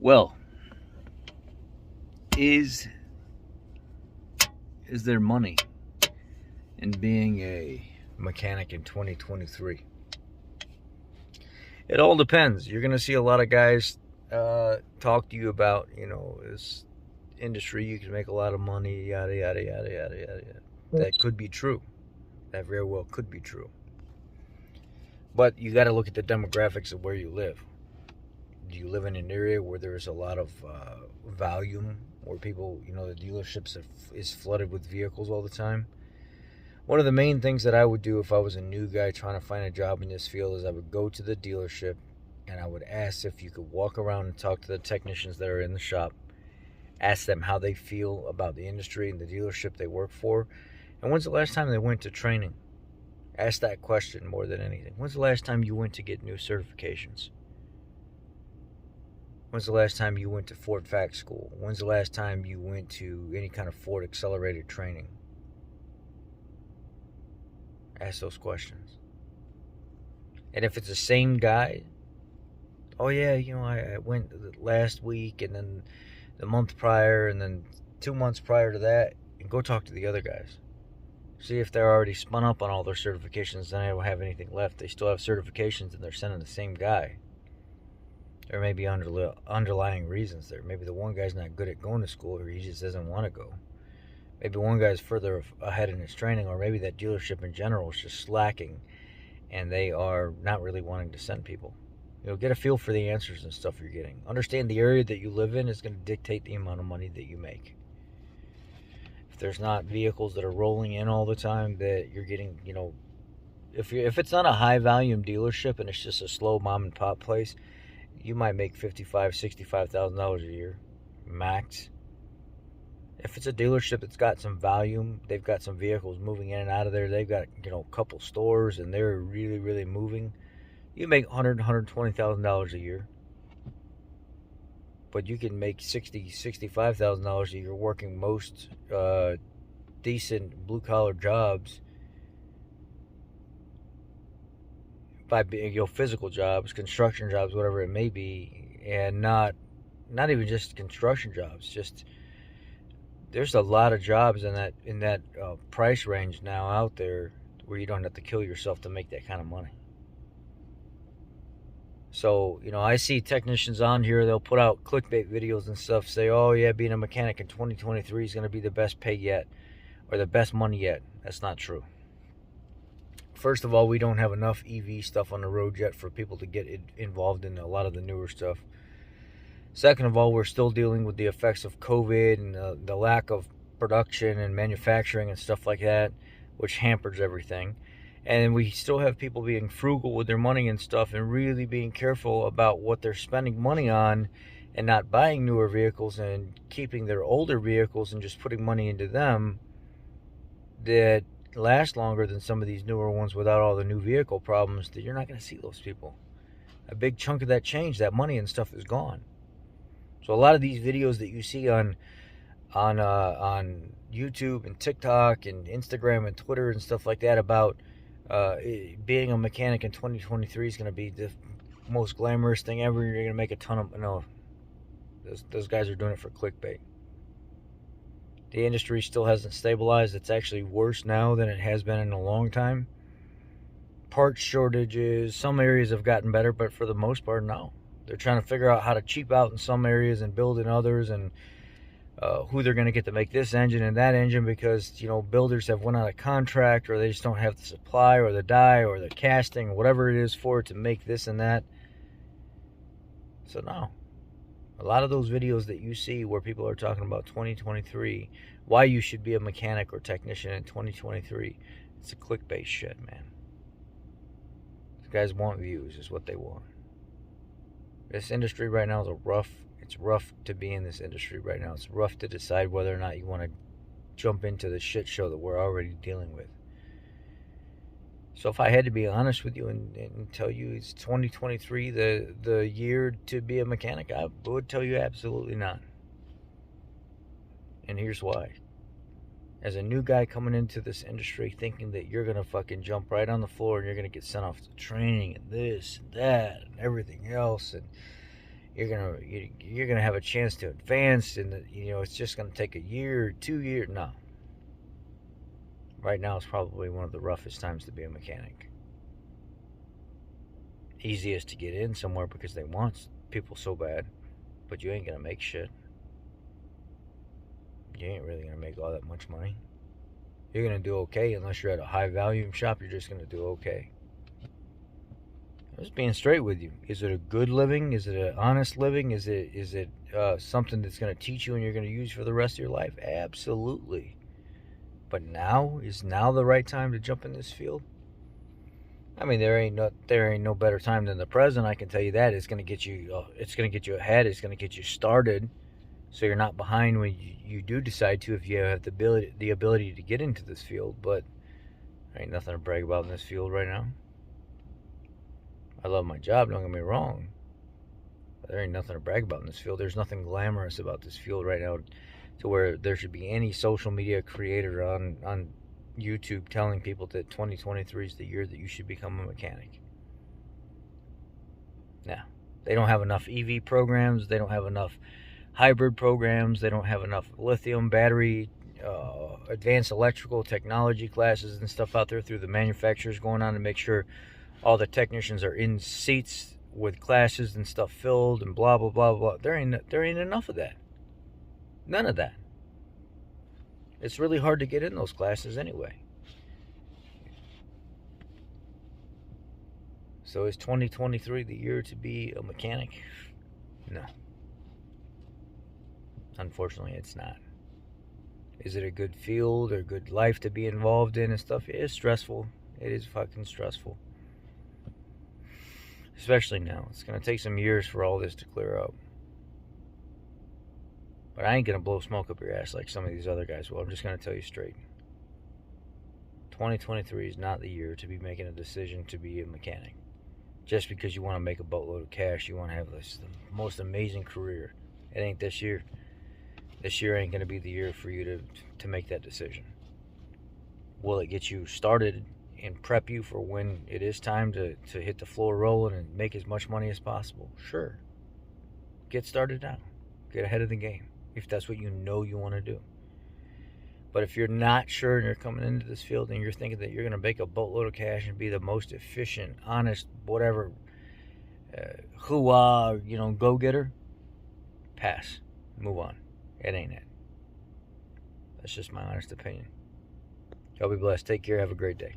Well, is there money in being a mechanic in 2023? It all depends. You're going to see a lot of guys talk to you about, this industry, you can make a lot of money, yada, yada, yada, yada, yada, yada. That could be true. That very well could be true. But you got to look at the demographics of where you live. Do you live in an area where there's a lot of volume, where people, the dealerships is flooded with vehicles all the time? One of the main things that I would do if I was a new guy trying to find a job in this field is I would go to the dealership and I would ask if you could walk around and talk to the technicians that are in the shop, ask them how they feel about the industry and the dealership they work for, and when's the last time they went to training? Ask that question more than anything. When's the last time you went to get new certifications? When's the last time you went to Ford Fact School? When's the last time you went to any kind of Ford accelerated training? Ask those questions. And if it's the same guy, oh yeah, I went last week and then the month prior and then 2 months prior to that, and go talk to the other guys. See if they're already spun up on all their certifications, then they don't have anything left. They still have certifications and they're sending the same guy. There may be underlying reasons there. Maybe the one guy's not good at going to school, or he just doesn't want to go. Maybe one guy's further ahead in his training, or maybe that dealership in general is just slacking and they are not really wanting to send people. Get a feel for the answers and stuff you're getting. Understand the area that you live in is going to dictate the amount of money that you make. If there's not vehicles that are rolling in all the time that you're getting, if it's not a high volume dealership and it's just a slow mom and pop place, you might make $55,000, $65,000 a year max. If it's a dealership that's got some volume, they've got some vehicles moving in and out of there, they've got a couple stores and they're really, really moving, you make $100,000, $120,000 a year. But you can make $60,000, $65,000 a year working most decent blue collar jobs, by being physical jobs, construction jobs, whatever it may be, and not even just construction jobs. Just there's a lot of jobs in that price range now out there where you don't have to kill yourself to make that kind of money. So, I see technicians on here, they'll put out clickbait videos and stuff, say, oh yeah, being a mechanic in 2023 is going to be the best pay yet, or the best money yet. That's not true. First of all, we don't have enough EV stuff on the road yet for people to get involved in a lot of the newer stuff. Second of all, we're still dealing with the effects of COVID and the lack of production and manufacturing and stuff like that, which hampers everything. And we still have people being frugal with their money and stuff and really being careful about what they're spending money on and not buying newer vehicles and keeping their older vehicles and just putting money into them that last longer than some of these newer ones without all the new vehicle problems. That you're not going to see those people. A big chunk of that change, that money and stuff, is gone. So a lot of these videos that you see on YouTube and TikTok and Instagram and Twitter and stuff like that about being a mechanic in 2023 is going to be the most glamorous thing ever. You're going to make a ton of... No, those guys are doing it for clickbait. The industry still hasn't stabilized. It's actually worse now than it has been in a long time. Parts shortages, some areas have gotten better, but for the most part, no. They're trying to figure out how to cheap out in some areas and build in others, and who they're going to get to make this engine and that engine, because builders have went out of contract, or they just don't have the supply or the die or the casting or whatever it is for it to make this and that. So no, a lot of those videos that you see where people are talking about 2023, why you should be a mechanic or technician in 2023, it's a clickbait shit, man. These guys want views, is what they want. This industry right now is it's rough to be in this industry right now. It's rough to decide whether or not you want to jump into the shit show that we're already dealing with. So if I had to be honest with you and tell you it's 2023 the year to be a mechanic, I would tell you absolutely not. And here's why. As a new guy coming into this industry thinking that you're going to fucking jump right on the floor and you're going to get sent off to training and this and that and everything else, and you're gonna have a chance to advance, and it's just gonna take a year, 2 years. No, right now is probably one of the roughest times to be a mechanic. Easiest to get in somewhere because they want people so bad, but you ain't gonna make shit. You ain't really gonna make all that much money. You're gonna do okay unless you're at a high volume shop. You're just gonna do okay. I'm just being straight with you. Is it a good living? Is it an honest living? Is it something that's going to teach you and you're going to use for the rest of your life? Absolutely. But is now the right time to jump in this field? I mean, there ain't no better time than the present. I can tell you that. It's going to get you. It's going to get you ahead. It's going to get you started, so you're not behind when you do decide to. If you have the ability to get into this field, but there ain't nothing to brag about in this field right now. I love my job, don't get me wrong. But there ain't nothing to brag about in this field. There's nothing glamorous about this field right now to where there should be any social media creator on YouTube telling people that 2023 is the year that you should become a mechanic. Now, they don't have enough EV programs. They don't have enough hybrid programs. They don't have enough lithium battery, advanced electrical technology classes and stuff out there through the manufacturers going on to make sure all the technicians are in seats with classes and stuff filled and blah, blah, blah, blah. There ain't enough of that. None of that. It's really hard to get in those classes anyway. So is 2023 the year to be a mechanic? No. Unfortunately, it's not. Is it a good field or good life to be involved in and stuff? It is stressful. It is fucking stressful. Especially now. It's going to take some years for all this to clear up. But I ain't going to blow smoke up your ass like some of these other guys will. I'm just going to tell you straight. 2023 is not the year to be making a decision to be a mechanic. Just because you want to make a boatload of cash, you want to have the most amazing career. It ain't this year. This year ain't going to be the year for you to make that decision. Will it get you started and prep you for when it is time to hit the floor rolling and make as much money as possible? Sure. Get started now. Get ahead of the game if that's what you know you want to do. But if you're not sure and you're coming into this field and you're thinking that you're going to make a boatload of cash and be the most efficient, honest, whatever, go-getter, pass. Move on. It ain't it. That's just my honest opinion. Y'all be blessed. Take care. Have a great day.